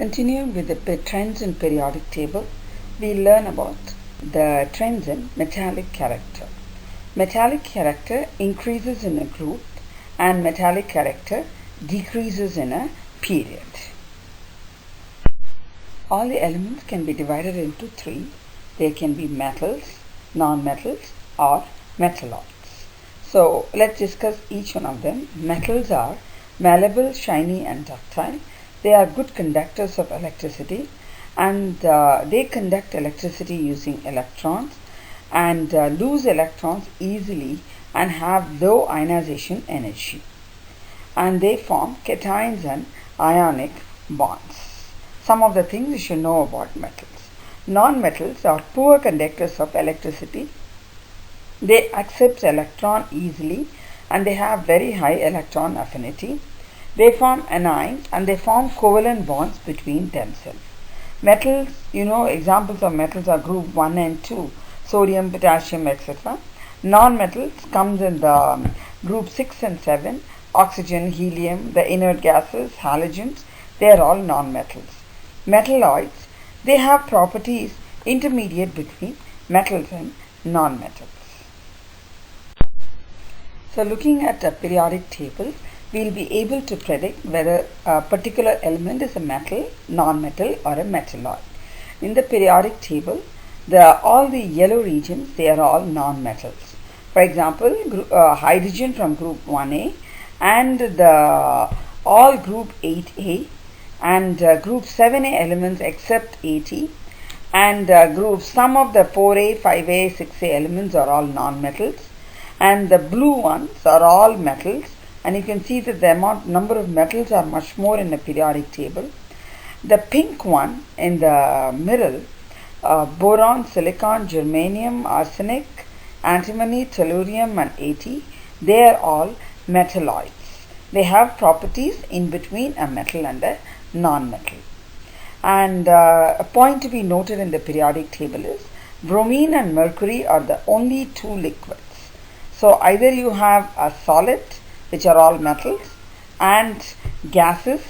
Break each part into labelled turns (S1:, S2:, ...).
S1: Continuing with the trends in periodic table, we learn about the trends in metallic character. Metallic character increases in a group and metallic character decreases in a period. All the elements can be divided into three. They can be metals, non-metals or metalloids. So let's discuss each one of them. Metals are malleable, shiny and ductile. They are good conductors of electricity and they conduct electricity using electrons and lose electrons easily and have low ionization energy. And they form cations and ionic bonds. Some of the things you should know about metals. Non-metals are poor conductors of electricity. They accept electron easily and they have very high electron affinity. They form anions and they form covalent bonds between themselves. Metals, examples of metals are group 1 and 2, sodium, potassium, etc. Non-metals comes in the group 6 and 7, oxygen, helium, the inert gases, halogens, they are all non-metals. Metalloids, they have properties intermediate between metals and non-metals. So looking at a periodic table, we will be able to predict whether a particular element is a metal, non-metal or a metalloid. In the periodic table, all the yellow regions, they are all non-metals. For example, hydrogen from group 1A and all group 8A and group 7A elements except 80 and some of the 4A, 5A, 6A elements are all non-metals and the blue ones are all metals. And you can see that the number of metals are much more in the periodic table. The pink one in the middle, boron, silicon, germanium, arsenic, antimony, tellurium and At, they are all metalloids. They have properties in between a metal and a non-metal. And a point to be noted in the periodic table is bromine and mercury are the only two liquids. So either you have a solid, which are all metals, and gases,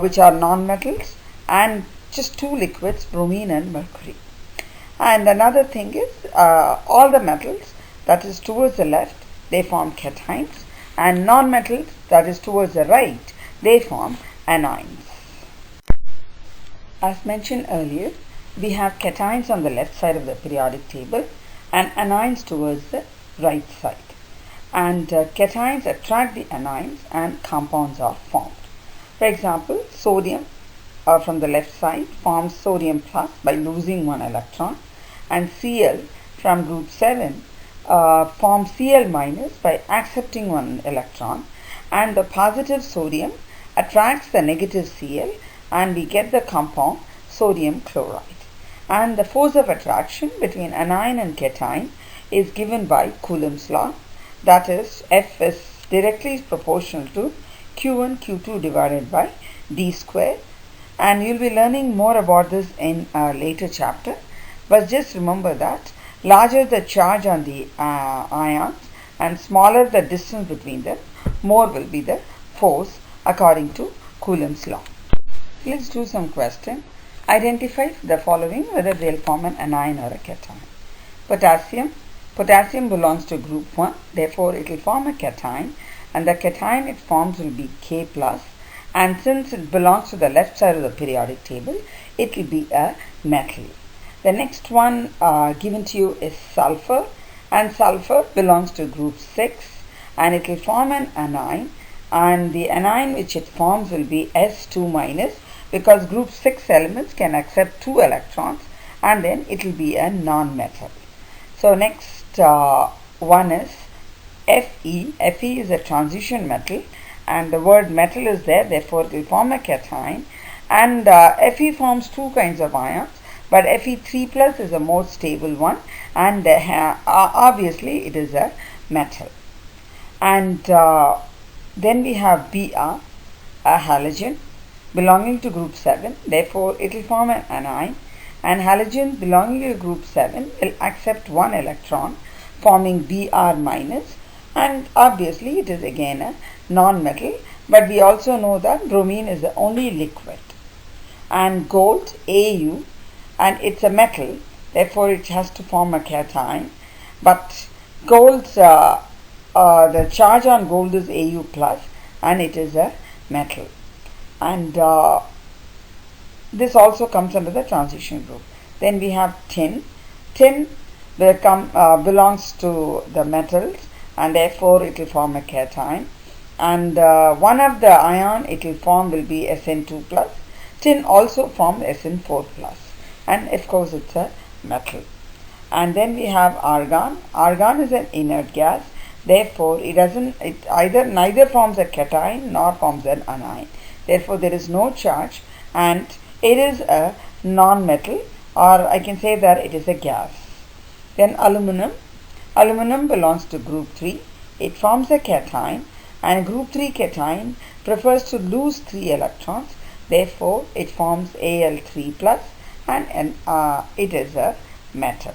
S1: which are non-metals, and just two liquids, bromine and mercury. And another thing is, all the metals, that is towards the left, they form cations, and non-metals, that is towards the right, they form anions. As mentioned earlier, we have cations on the left side of the periodic table, and anions towards the right side. And cations attract the anions and compounds are formed. For example, sodium from the left side forms sodium plus by losing one electron, and Cl from group 7 forms Cl minus by accepting one electron, and the positive sodium attracts the negative Cl and we get the compound sodium chloride. And the force of attraction between anion and cation is given by Coulomb's law. That is, F is directly proportional to Q1 Q2 divided by D square, and you will be learning more about this in a later chapter, but just remember that larger the charge on the ions and smaller the distance between them, more will be the force according to Coulomb's law. Let's do some question. Identify the following whether they will form an anion or a cation. Potassium belongs to group 1, therefore it will form a cation, and the cation it forms will be K+, and since it belongs to the left side of the periodic table, it will be a metal. The next one given to you is sulfur, and sulfur belongs to group 6 and it will form an anion, and the anion which it forms will be S2 minus because group 6 elements can accept 2 electrons, and then it will be a non-metal. So next one is Fe. Fe is a transition metal and the word metal is there, therefore it will form a cation, and Fe forms two kinds of ions, but Fe3 plus is a more stable one, and obviously it is a metal. And then we have Br, a halogen belonging to group 7, therefore it will form an anion, and halogen belonging to group 7 will accept one electron forming Br minus, and obviously it is again a non-metal, but we also know that bromine is the only liquid. and gold Au, and it's a metal, therefore it has to form a cation. But gold's the charge on gold is Au plus, and it is a metal. And this also comes under the transition group. Then we have tin. Tin belongs to the metals, and therefore it will form a cation. And one of the ion it will form will be Sn2 plus. Tin also forms Sn4 plus, and of course it's a metal. And then we have argon. Argon is an inert gas, therefore neither forms a cation nor forms an anion. Therefore there is no charge, and it is a non-metal, or I can say that it is a gas. Then aluminum. Aluminum belongs to group 3. It forms a cation, and group 3 cation prefers to lose 3 electrons. Therefore, it forms Al3 plus, and it is a metal.